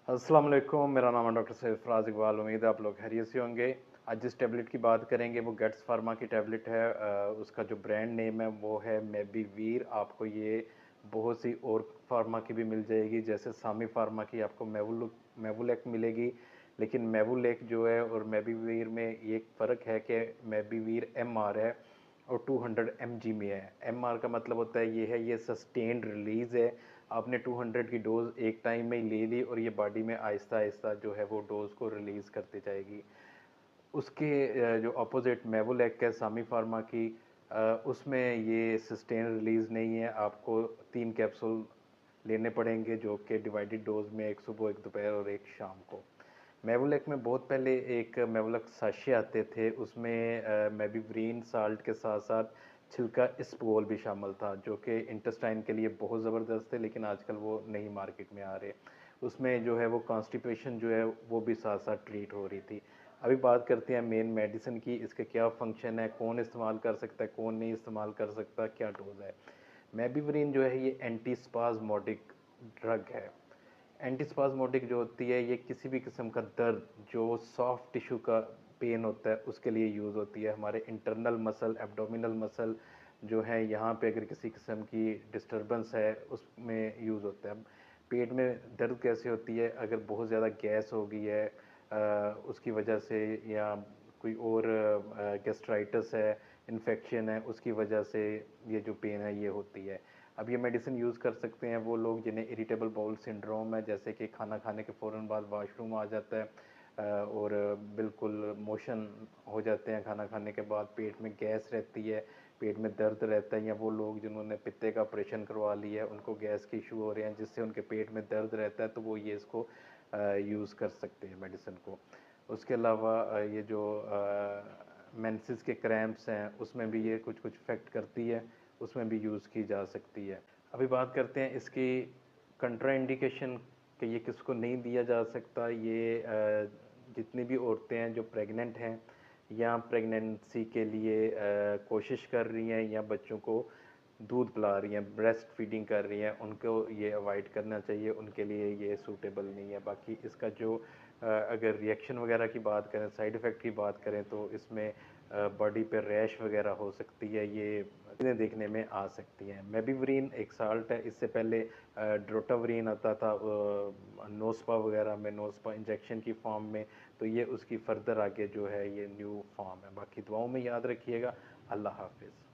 अस्सलाम वालेकुम, मेरा नाम है डॉक्टर सैयद फराज इकबाल। उम्मीद है आप लोग खैरियत से होंगे। आज जिस टैबलेट की बात करेंगे वो गेट्स फार्मा की टैबलेट है। उसका जो ब्रांड नेम है वो है मेबीवीर। आपको ये बहुत सी और फार्मा की भी मिल जाएगी, जैसे सामी फार्मा की आपको मेवुलेक मिलेगी। लेकिन मेवुलेक जो है और मेबीवीर में ये एक फ़र्क है कि मेबीवीर एमआर है और 200 mg में है। एमआर का मतलब होता है ये सस्टेन्ड रिलीज़ है। आपने 200 की डोज़ एक टाइम में ही ले ली और ये बॉडी में आहिस्ता आहिस्ता जो है वो डोज़ को रिलीज़ करती जाएगी। उसके जो अपोजिट मेवोलेक है सामी फार्मा की, उसमें ये सस्टेन रिलीज़ नहीं है। आपको 3 कैप्सूल लेने पड़ेंगे जो कि डिवाइडेड डोज में, एक सुबह, एक दोपहर और एक शाम को। मेवोलेक में बहुत पहले एक मेवोलेक साशे आते थे, उसमें मेबिवरीन साल्ट के साथ साथ छिलका इस्पगोल भी शामिल था, जो कि इंटेस्टाइन के लिए बहुत ज़बरदस्त है, लेकिन आजकल वो नहीं मार्केट में आ रहे। उसमें जो है वो कॉन्स्टिपेशन जो है वो भी साथ साथ ट्रीट हो रही थी। अभी बात करते हैं मेन मेडिसिन की, इसके क्या फंक्शन है, कौन इस्तेमाल कर सकता है, कौन नहीं इस्तेमाल कर सकता, क्या डोज है। मेबिवरीन जो है ये एंटी स्पाज्मोटिक ड्रग है। एंटी स्पाज्मोटिक जो होती है ये किसी भी किस्म का दर्द, जो सॉफ्ट टिश्यू का पेन होता है उसके लिए यूज़ होती है। हमारे इंटरनल मसल, एब्डोमिनल मसल जो है, यहाँ पे अगर किसी किस्म की डिस्टरबेंस है उसमें यूज़ होता है। अब पेट में दर्द कैसे होती है, अगर बहुत ज़्यादा गैस हो गई है उसकी वजह से, या कोई और गैस्ट्राइटिस है, इन्फेक्शन है, उसकी वजह से ये जो पेन है ये होती है। अब ये मेडिसिन यूज़ कर सकते हैं वो लोग जिन्हें इरिटेबल बाउल सिंड्रोम है, जैसे कि खाना खाने के फ़ौरन बाद वॉशरूम आ जाता है और बिल्कुल मोशन हो जाते हैं खाना खाने के बाद, पेट में गैस रहती है, पेट में दर्द रहता है, या वो लोग जिन्होंने पित्ते का ऑपरेशन करवा लिया है उनको गैस के इशू हो रहे हैं जिससे उनके पेट में दर्द रहता है, तो वो ये इसको यूज़ कर सकते हैं मेडिसिन को। उसके अलावा ये जो मेंसेस के क्रैम्प्स हैं उसमें भी ये कुछ कुछ इफ़ेक्ट करती है, उसमें भी यूज़ की जा सकती है। अभी बात करते हैं इसकी कंट्रा इंडिकेशन कि ये किसको नहीं दिया जा सकता। ये जितनी भी औरतें हैं जो प्रेग्नेंट हैं या प्रेगनेंसी के लिए कोशिश कर रही हैं या बच्चों को दूध पिला रही हैं, ब्रेस्ट फीडिंग कर रही हैं, उनको ये अवॉइड करना चाहिए, उनके लिए ये सूटेबल नहीं है। बाकी इसका जो अगर रिएक्शन वगैरह की बात करें, साइड इफ़ेक्ट की बात करें, तो इसमें बॉडी पे रैश वगैरह हो सकती है, ये चीज़ें देखने में आ सकती हैं। मेबिवरीन एक साल्ट है, इससे पहले ड्रोटावरीन आता था नोस्पा वगैरह में, नोस्पा इंजेक्शन की फॉर्म में, तो ये उसकी फ़र्दर आगे जो है ये न्यू फॉर्म है। बाकी दुआओं में याद रखिएगा। अल्लाह हाफिज़।